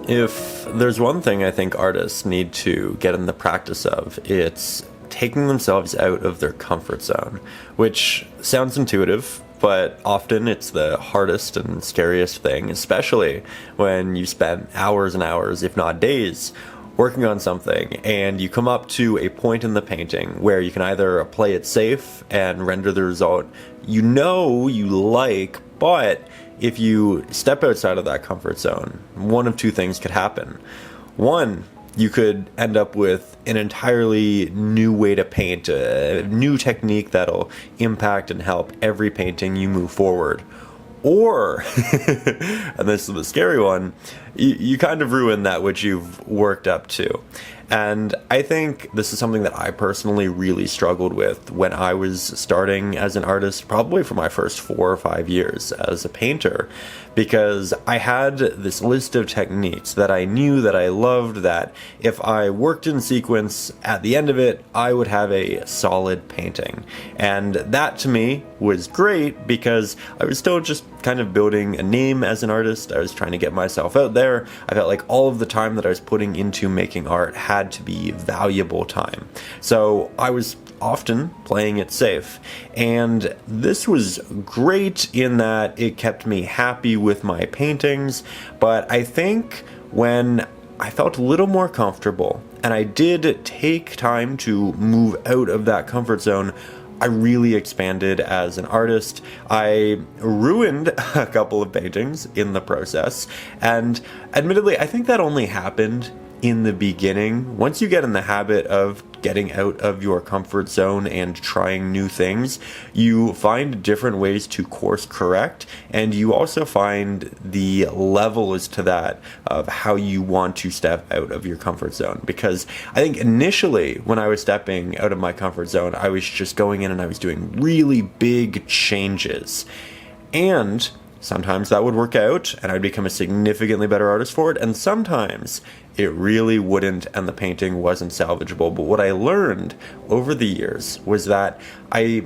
If there's one thing I think artists need to get in the practice of, it's taking themselves out of their comfort zone, which sounds intuitive, but often it's the hardest and scariest thing, especially when you spend hours and hours, if not days, working on something and you come up to a point in the painting where you can either play it safe and render the result you know you like, but if you step outside of that comfort zone, one of two things could happen. One, you could end up with an entirely new way to paint, a new technique that'll impact and help every painting you move forward. Or, and this is the scary one, you kind of ruin that which you've worked up to. And I think this is something that I personally really struggled with when I was starting as an artist, probably for my first 4 or 5 years as a painter, because I had this list of techniques that I knew that I loved, that if I worked in sequence, at the end of it, I would have a solid painting. And that to me was great because I was still just kind of building a name as an artist. I was trying to get myself out there. I felt like all of the time that I was putting into making art had to be valuable time. So I was often playing it safe. And this was great in that it kept me happy with my paintings. But I think when I felt a little more comfortable and I did take time to move out of that comfort zone, I really expanded as an artist. I ruined a couple of paintings in the process, and admittedly, I think that only happened in the beginning. Once you get in the habit of getting out of your comfort zone and trying new things, you find different ways to course correct, and you also find the levels to that of how you want to step out of your comfort zone. Because I think initially when I was stepping out of my comfort zone, I was just going in and I was doing really big changes. And sometimes that would work out and I'd become a significantly better artist for it, and sometimes it really wouldn't and the painting wasn't salvageable. But what I learned over the years was that I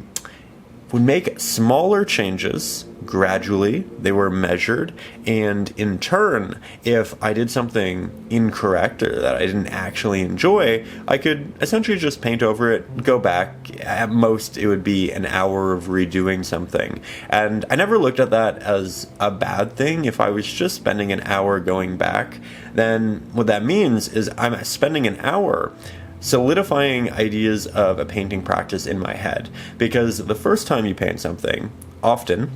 would make smaller changes gradually, they were measured, and in turn, if I did something incorrect or that I didn't actually enjoy, I could essentially just paint over it, go back. At most, it would be an hour of redoing something. And I never looked at that as a bad thing. If I was just spending an hour going back, then what that means is I'm spending an hour solidifying ideas of a painting practice in my head. Because the first time you paint something, often,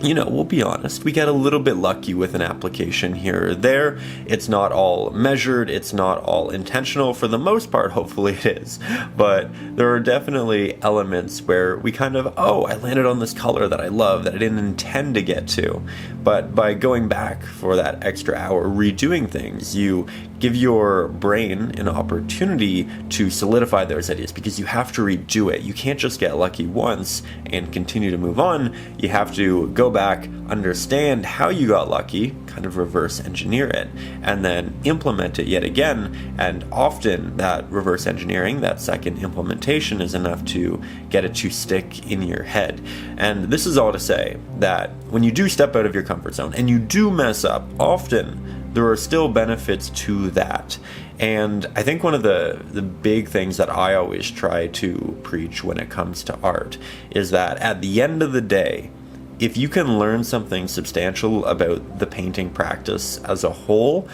we'll be honest, we get a little bit lucky with an application here or there. It's not all measured, it's not all intentional. For the most part, hopefully it is. But there are definitely elements where we kind of, I landed on this color that I love that I didn't intend to get to. But by going back for that extra hour, redoing things, you give your brain an opportunity to solidify those ideas, because you have to redo it. You can't just get lucky once and continue to move on. You have to go back, understand how you got lucky, kind of reverse engineer it, and then implement it yet again. And often that reverse engineering, that second implementation, is enough to get it to stick in your head. And this is all to say that when you do step out of your comfort zone and you do mess up, often there are still benefits to that. And I think one of the big things that I always try to preach when it comes to art is that at the end of the day, if you can learn something substantial about the painting practice as a whole,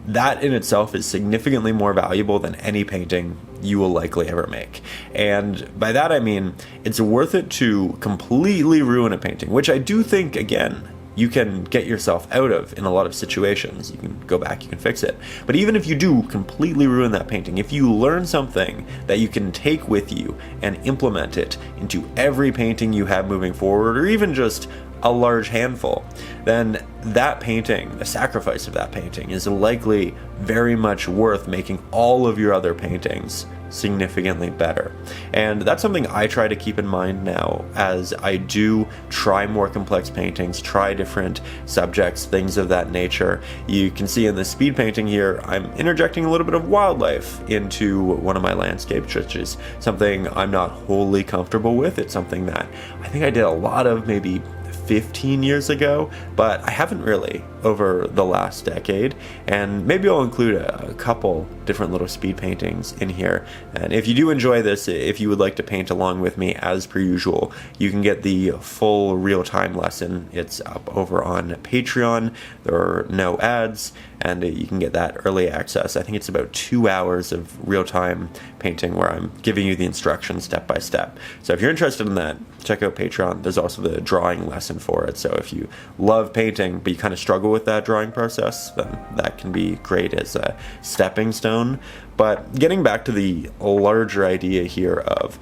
that in itself is significantly more valuable than any painting you will likely ever make. And by that I mean, it's worth it to completely ruin a painting, which I do think, again, you can get yourself out of in a lot of situations. You can go back, you can fix it. But even if you do completely ruin that painting, if you learn something that you can take with you and implement it into every painting you have moving forward, or even just a large handful, then that painting, the sacrifice of that painting, is likely very much worth making all of your other paintings significantly better. And that's something I try to keep in mind now as I do try more complex paintings, try different subjects, things of that nature. You can see in the speed painting here, I'm interjecting a little bit of wildlife into one of my landscapes, which is something I'm not wholly comfortable with. It's something that I think I did a lot of maybe 15 years ago, but I haven't really over the last decade, and maybe I'll include a couple different little speed paintings in here. And if you do enjoy this, if you would like to paint along with me as per usual, you can get the full real-time lesson. It's up over on Patreon. There are no ads, and you can get that early access. I think it's about 2 hours of real-time painting where I'm giving you the instructions step by step. So if you're interested in that, check out Patreon. There's also the drawing lesson for it. So if you love painting but you kind of struggle with that drawing process, then that can be great as a stepping stone. But getting back to the larger idea here of,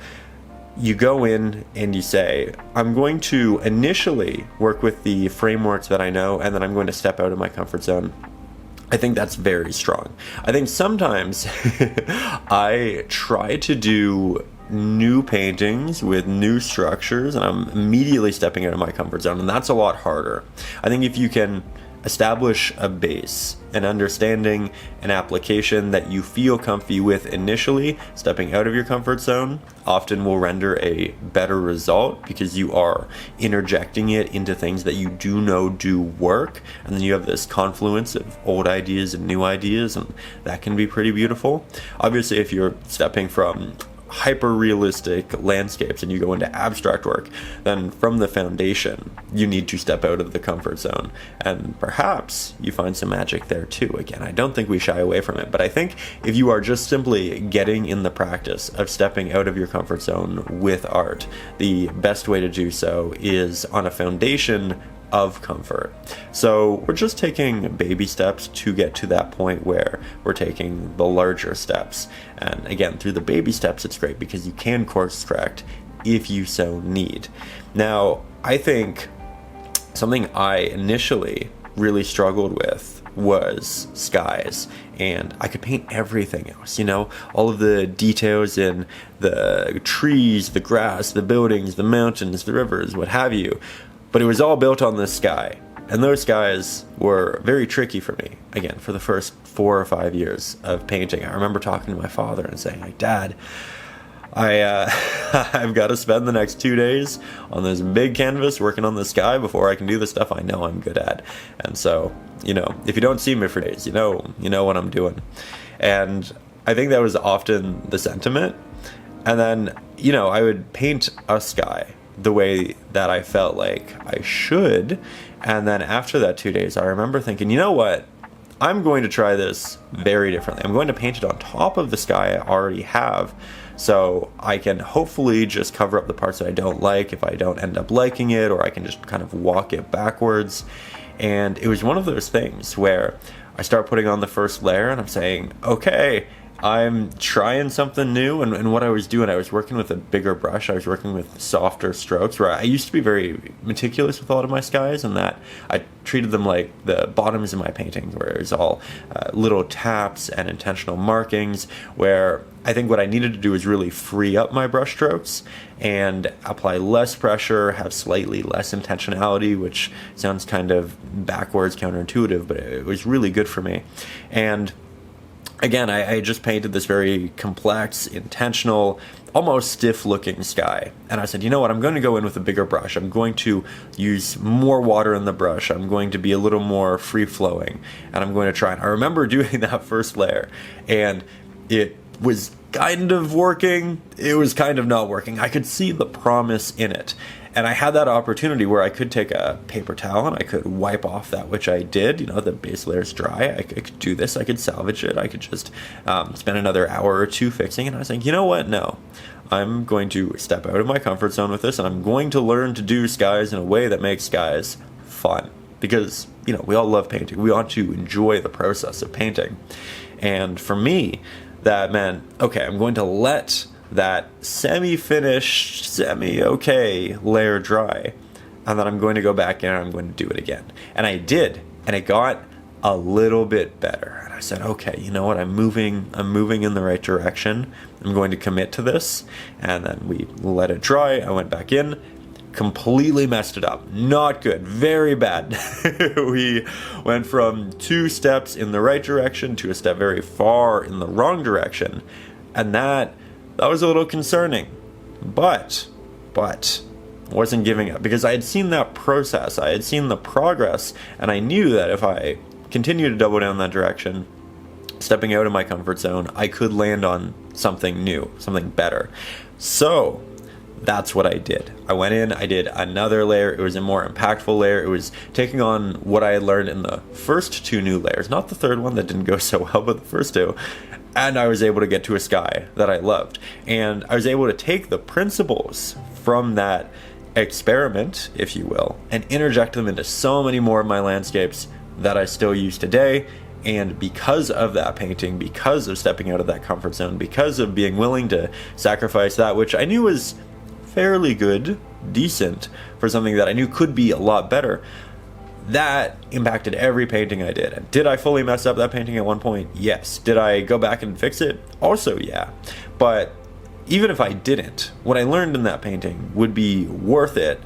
you go in and you say, I'm going to initially work with the frameworks that I know, and then I'm going to step out of my comfort zone. I think that's very strong. I think sometimes I try to do new paintings with new structures and I'm immediately stepping out of my comfort zone, and that's a lot harder. I think if you can establish a base, an understanding, an application that you feel comfy with initially, stepping out of your comfort zone often will render a better result because you are interjecting it into things that you do know do work, and then you have this confluence of old ideas and new ideas, and that can be pretty beautiful. Obviously, if you're stepping from hyper-realistic landscapes and you go into abstract work, then from the foundation you need to step out of the comfort zone, and perhaps you find some magic there too. Again, I don't think we shy away from it, but I think if you are just simply getting in the practice of stepping out of your comfort zone with art, the best way to do so is on a foundation of comfort. So we're just taking baby steps to get to that point where we're taking the larger steps. And again, through the baby steps, it's great because you can course correct if you so need. Now, I think something I initially really struggled with was skies, and I could paint everything else, all of the details in the trees, the grass, the buildings, the mountains, the rivers, what have you. But it was all built on this sky, and those skies were very tricky for me, again, for the first 4 or 5 years of painting. I remember talking to my father and saying, like, Dad, I've got to spend the next 2 days on this big canvas working on the sky before I can do the stuff I know I'm good at. And so, if you don't see me for days, you know what I'm doing. And I think that was often the sentiment. And then, I would paint a sky the way that I felt like I should. And then after that 2 days, I remember thinking, you know what? I'm going to try this very differently. I'm going to paint it on top of the sky I already have, so I can hopefully just cover up the parts that I don't like if I don't end up liking it, or I can just kind of walk it backwards. And it was one of those things where I start putting on the first layer and I'm saying, okay, I'm trying something new, and what I was doing, I was working with a bigger brush. I was working with softer strokes, where I used to be very meticulous with a lot of my skies, and that I treated them like the bottoms of my paintings, where it was all little taps and intentional markings, where I think what I needed to do is really free up my brush strokes and apply less pressure, have slightly less intentionality, which sounds kind of backwards, counterintuitive, but it was really good for me. And again, I just painted this very complex, intentional, almost stiff-looking sky. And I said, you know what, I'm going to go in with a bigger brush. I'm going to use more water in the brush. I'm going to be a little more free-flowing. And I'm going to try. And I remember doing that first layer, and it was kind of working. It was kind of not working. I could see the promise in it. And I had that opportunity where I could take a paper towel and I could wipe off that which I did. The base layer is dry. I could do this. I could salvage it. I could just spend another hour or two fixing. And I was like, you know what? No. I'm going to step out of my comfort zone with this, and I'm going to learn to do skies in a way that makes skies fun. Because, we all love painting. We want to enjoy the process of painting. And for me, that meant, okay, I'm going to let that semi-finished, semi-okay layer dry, and then I'm going to go back in and I'm going to do it again. And I did, and it got a little bit better. And I said, okay, you know what, I'm moving in the right direction. I'm going to commit to this. And then we let it dry. I went back in, completely messed it up. Not good, very bad. We went from 2 steps in the right direction to a step very far in the wrong direction. And that was a little concerning. But wasn't giving up, because I had seen that process, I had seen the progress, and I knew that if I continued to double down that direction, stepping out of my comfort zone, I could land on something new, something better. So that's what I did. I went in, I did another layer. It was a more impactful layer. It was taking on what I had learned in the first two new layers, not the third one that didn't go so well, but the first two. And I was able to get to a sky that I loved. And I was able to take the principles from that experiment, if you will, and interject them into so many more of my landscapes that I still use today. And because of that painting, because of stepping out of that comfort zone, because of being willing to sacrifice that which I knew was fairly good, decent, for something that I knew could be a lot better, that impacted every painting I did. And did I fully mess up that painting at one point? Yes. Did I go back and fix it? Also, yeah. But even if I didn't, what I learned in that painting would be worth it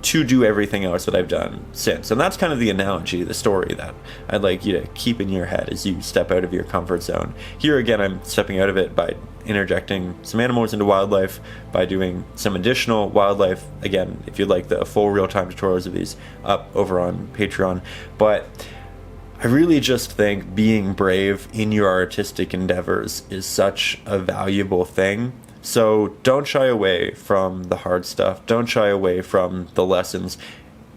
to do everything else that I've done since. And that's kind of the analogy, the story that I'd like you to keep in your head as you step out of your comfort zone. Here again, I'm stepping out of it by interjecting some animals into wildlife, by doing some additional wildlife. Again, if you'd like the full real-time tutorials of these, up over on Patreon. But I really just think being brave in your artistic endeavors is such a valuable thing. So don't shy away from the hard stuff. Don't shy away from the lessons.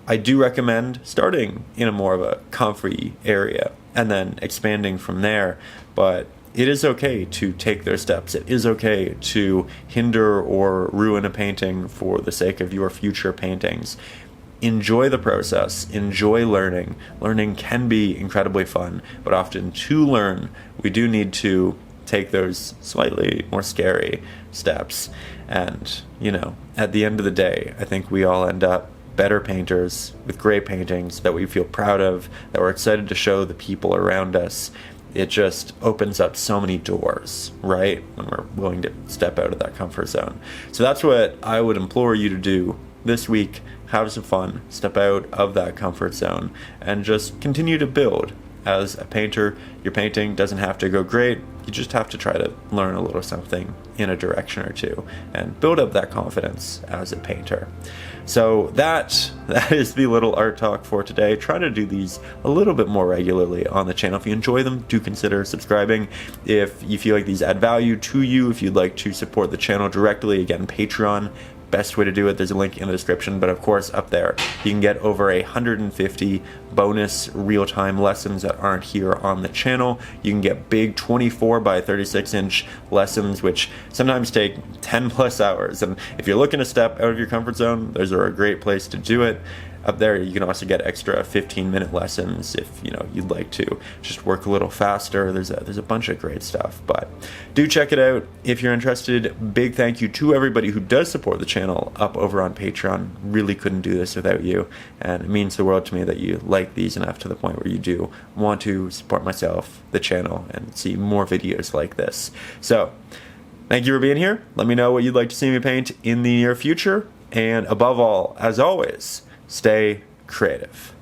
I do recommend starting in a more of a comfy area and then expanding from there. But it is okay to take those steps. It is okay to hinder or ruin a painting for the sake of your future paintings. Enjoy the process. Enjoy learning. Learning can be incredibly fun, but often to learn, we do need to take those slightly more scary steps. And, at the end of the day, I think we all end up better painters with great paintings that we feel proud of, that we're excited to show the people around us. It just opens up so many doors, right? When we're willing to step out of that comfort zone. So that's what I would implore you to do this week. Have some fun, step out of that comfort zone, and just continue to build. As a painter, your painting doesn't have to go great. You just have to try to learn a little something in a direction or two and build up that confidence as a painter. So that is the little art talk for today. Try to do these a little bit more regularly on the channel. If you enjoy them, do consider subscribing. If you feel like these add value to you, if you'd like to support the channel directly, again, Patreon. Best way to do it, there's a link in the description, but of course up there you can get over 150 bonus real-time lessons that aren't here on the channel. You can get big 24 by 36 inch lessons, which sometimes take 10 plus hours, and if you're looking to step out of your comfort zone, those are a great place to do it. Up there you can also get extra 15-minute lessons if you'd like to just work a little faster. There's a bunch of great stuff, but do check it out if you're interested. Big thank you to everybody who does support the channel up over on Patreon. Really couldn't do this without you, and it means the world to me that you like these enough to the point where you do want to support myself, the channel, and see more videos like this. So thank you for being here. Let me know what you'd like to see me paint in the near future, and above all, as always, stay creative.